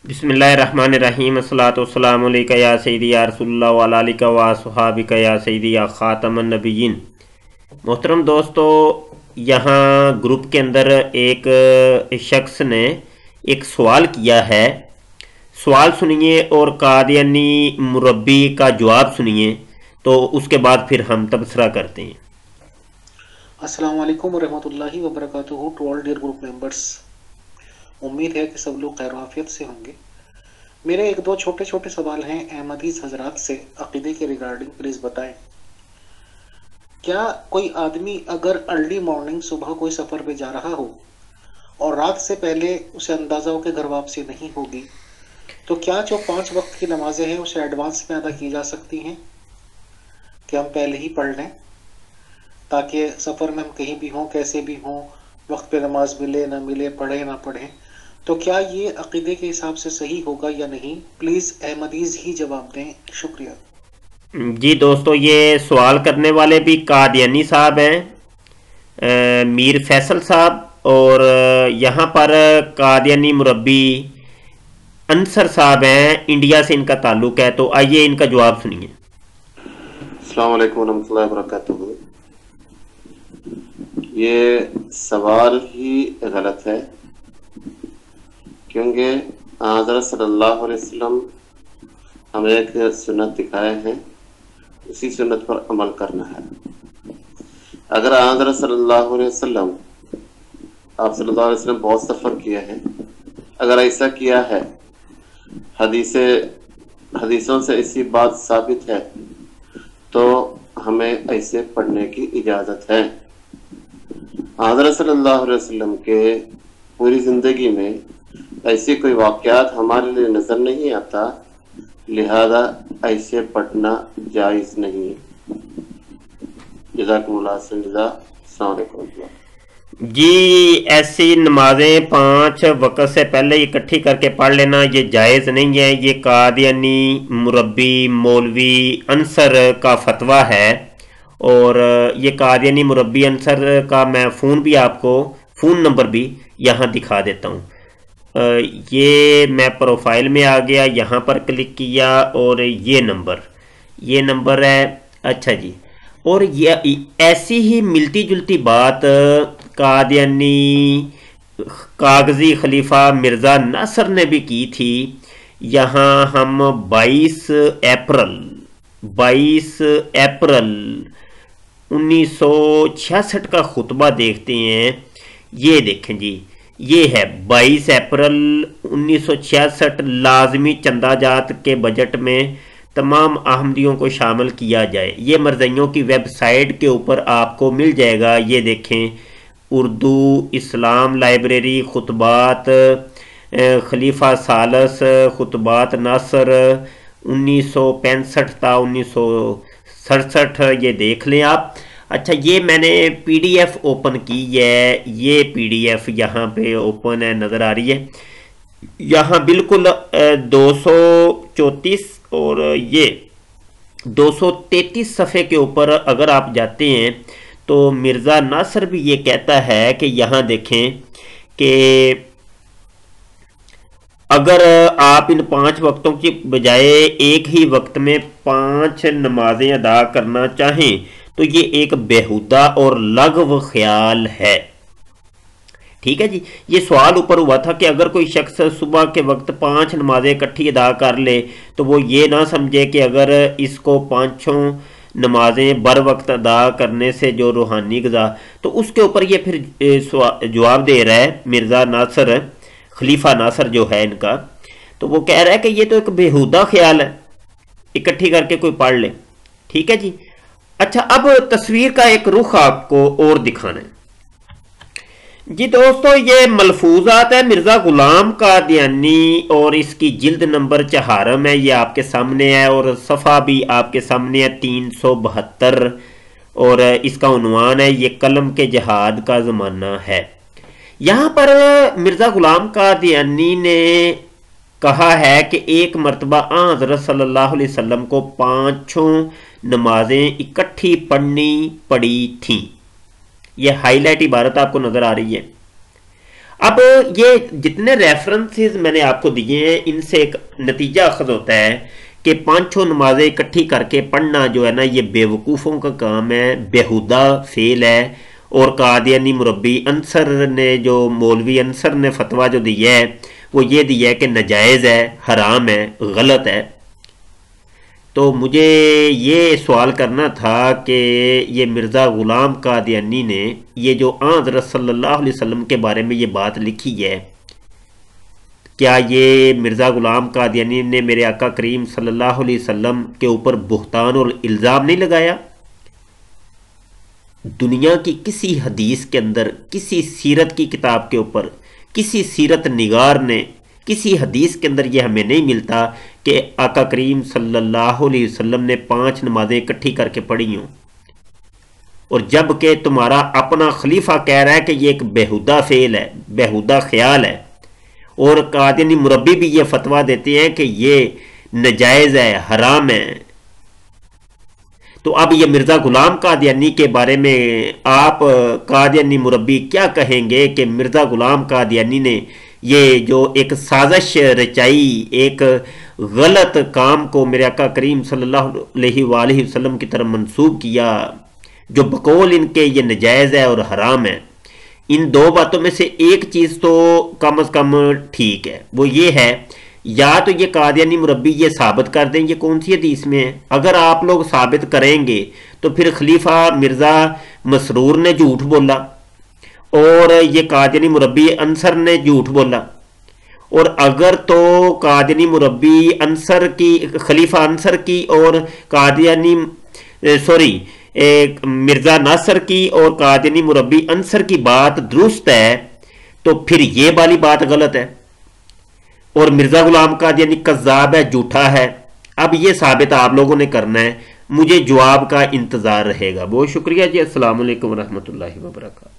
बिस्मिल्लाहिर्रहमानिर्रहीम अस्सलातु वस्सलामु अलैका या सय्यदी या रसूलल्लाह व अला आलिका व अस्हाबिका या सय्यदी या खातमन नबिय्यीन। मोहतरम दोस्तों, यहाँ ग्रुप के अंदर एक शख्स ने एक सवाल किया है। सवाल सुनिए और कादियानी मुरब्बी का जवाब सुनिए, तो उसके बाद फिर हम तबसरा करते हैं। अस्सलाम वालेकुम वरहमतुल्लाहि वबरकातुहू to all dear group members. उम्मीद है कि सब लोग खैर आफियत से होंगे। मेरे एक दो छोटे छोटे सवाल हैं अहमदीस हजरात से अकीदे के रिगार्डिंग, प्लीज़ बताएं। क्या कोई आदमी अगर अर्ली मॉर्निंग सुबह कोई सफ़र पे जा रहा हो और रात से पहले उसे अंदाज़ा हो कि घर वापसी नहीं होगी, तो क्या जो 5 वक्त की नमाजें हैं उसे एडवांस में अदा की जा सकती हैं कि हम पहले ही पढ़ लें, ताकि सफ़र में हम कहीं भी हों, कैसे भी हों, वक्त पे नमाज मिले ना मिले, पढ़े ना पढ़ें, तो क्या ये अकीदे के हिसाब से सही होगा या नहीं? प्लीज़ अहमदीज ही जवाब दें, शुक्रिया। जी दोस्तों, ये सवाल करने वाले भी कादियानी साहब हैं, मीर फैसल साहब, और यहाँ पर कादियानी मुरब्बी अंसर साहब हैं, इंडिया से इनका ताल्लुक है। तो आइए इनका जवाब सुनिए। अस्सलाम वालेकुम रहमतुल्लाहि वबरकातुहू। ये सवाल ही गलत है, क्योंकि हज़रत सल्लल्लाहु अलैहि वसल्लम हमें एक सुन्नत दिखाए हैं, उसी सुन्नत पर अमल करना है। अगर हज़रत सल्लल्लाहु अलैहि वसल्लम, आप सल्लल्लाहु अलैहि वसल्लम बहुत सफ़र किया है, अगर ऐसा किया है, हदीसों से ऐसी बात साबित है, तो हमें ऐसे पढ़ने की इजाज़त है। हज़रत सल्लल्लाहु अलैहि वसल्लम के पूरी ज़िंदगी में ऐसे कोई वाक़यात हमारे लिए नज़र नहीं आता, लिहाजा ऐसे पढ़ना जायज़ नहीं है। जज़ाकुमुल्लाह खैर। अस्सलाम वालेकुम। जी, ऐसी नमाजें 5 वक्त से पहले इकट्ठी करके पढ़ लेना ये जायज़ नहीं है। ये कादियानी मुरब्बी मौलवी अंसर का फतवा है, और ये कादियानी मुरब्बी अंसर का मैं फ़ोन भी आपको, फ़ोन नंबर भी यहाँ दिखा देता हूँ। ये मैं प्रोफाइल में आ गया, यहाँ पर क्लिक किया और ये नंबर है। अच्छा जी, और ये ऐसी ही मिलती जुलती बात कादियानी कागजी खलीफा मिर्ज़ा नासर ने भी की थी। यहाँ हम 22 अप्रैल 1966 का खुतबा देखते हैं। ये देखें जी, ये है 22 अप्रैल 1966। लाजमी चंदाजात के बजट में तमाम अहमदियों को शामिल किया जाए। ये मरज़इयों की वेबसाइट के ऊपर आपको मिल जाएगा। ये देखें, उर्दू इस्लाम लाइब्रेरी, खुतबात खलीफा सालस, खुतबात नासर 1965 था 1967, ये देख लें आप। अच्छा, ये मैंने PDF ओपन की है, ये PDF यहाँ पे ओपन है, नज़र आ रही है। यहाँ बिल्कुल 234 और ये 233 सफ़े के ऊपर अगर आप जाते हैं तो मिर्ज़ा नासर भी ये कहता है कि यहाँ देखें कि अगर आप इन 5 वक्तों की बजाय एक ही वक्त में 5 नमाजें अदा करना चाहें तो ये एक बेहुदा और लग़व ख्याल है। ठीक है जी, ये सवाल ऊपर हुआ था कि अगर कोई शख्स सुबह के वक्त 5 नमाजें इकट्ठी अदा कर ले तो वो ये ना समझे कि अगर इसको 5 नमाजें बर वक्त अदा करने से जो रूहानी गज़ा, तो उसके ऊपर ये फिर जवाब दे रहा है मिर्ज़ा नासर, खलीफा नासर जो है इनका। तो वो कह रहा है कि ये तो एक बेहुदा ख्याल है, इकट्ठी करके कोई पढ़ ले। ठीक है जी। अच्छा, अब तस्वीर का एक रुख आपको और दिखाना है जी दोस्तों। ये मलफूजात है मिर्ज़ा गुलाम कादियानी, और इसकी जिल्द नंबर 4 है, ये आपके सामने है, और सफ़ा भी आपके सामने है 372, और इसका उन्वान है ये कलम के जहाद का ज़माना है। यहाँ पर मिर्ज़ा गुलाम कादियानी ने कहा है कि एक मरतबा हज़रत सल्लल्लाहु अलैहि वसल्लम को 5 नमाजें इकट्ठी पढ़नी पड़ी थी। यह हाईलाइट इबारत आपको नज़र आ रही है। اب یہ جتنے ریفرنسز میں نے آپ کو دیے ہیں ان سے ایک نتیجہ اخذ ہوتا ہے کہ پانچوں نمازیں اکٹھی کر کے پڑھنا جو ہے نا یہ بے وقوفوں کا کام ہے، بیہودہ فعل ہے، اور قادیانی مربی انصر نے جو مولوی انصر نے فتویٰ جو دیا ہے وہ یہ دیا ہے کہ ناجائز ہے، حرام ہے، غلط ہے۔ تو مجھے یہ سوال کرنا تھا کہ یہ مرزا غلام قادیانی نے یہ جو حضرت صلی اللہ علیہ وسلم کے بارے میں یہ بات لکھی ہے، کیا یہ مرزا غلام قادیانی نے میرے آقا کریم صلی اللہ علیہ وسلم کے اوپر بہتان اور الزام نہیں لگایا؟ دنیا کی کسی حدیث کے اندر، کسی سیرت کی کتاب کے اوپر، کسی سیرت نگار نے کسی حدیث کے اندر یہ ہمیں نہیں ملتا کہ آقا کریم صلی اللہ علیہ وسلم نے 5 نمازیں اکٹھی کر کے پڑھی ہوں، اور جب کہ تمہارا اپنا خلیفہ کہہ رہا ہے کہ یہ ایک بیہودہ فعل ہے، بیہودہ خیال ہے، اور قادیانی مربی بھی یہ فتویٰ دیتے ہیں کہ یہ ناجائز ہے، حرام ہے۔ تو اب یہ مرزا غلام قادیانی کے بارے میں آپ قادیانی مربی کیا کہیں گے کہ مرزا غلام قادیانی نے یہ جو ایک سازش رچائی، ایک غلط کام کو میرے آقا کریم صلی اللہ علیہ وآلہ وسلم کی طرف منسوب کیا، جو بقول ان کے یہ ناجائز ہے اور حرام ہے؟ ان دو باتوں میں سے ایک چیز تو کم از کم ٹھیک ہے، وہ یہ ہے یا تو یہ قادیانی مربی یہ ثابت کر دیں یہ کون سی حدیث میں ہے۔ اگر آپ لوگ ثابت کریں گے تو پھر خلیفہ مرزا مسرور نے جھوٹ بولا اور یہ قادیانی مربی انصر نے جھوٹ بولا، اور اگر تو قادیانی مربی انصر کی، خلیفہ انصر کی اور قادیانی مرزا ناصر کی اور قادیانی مربی انصر کی بات درست ہے تو پھر یہ والی بات غلط ہے، اور مرزا غلام قادیانی کذاب ہے، جھوٹا ہے۔ اب یہ ثابت آپ لوگوں نے کرنا ہے، مجھے جواب کا انتظار رہے گا۔ بہت شکریہ جی، السلام علیکم ورحمۃ اللہ وبرکاتہ۔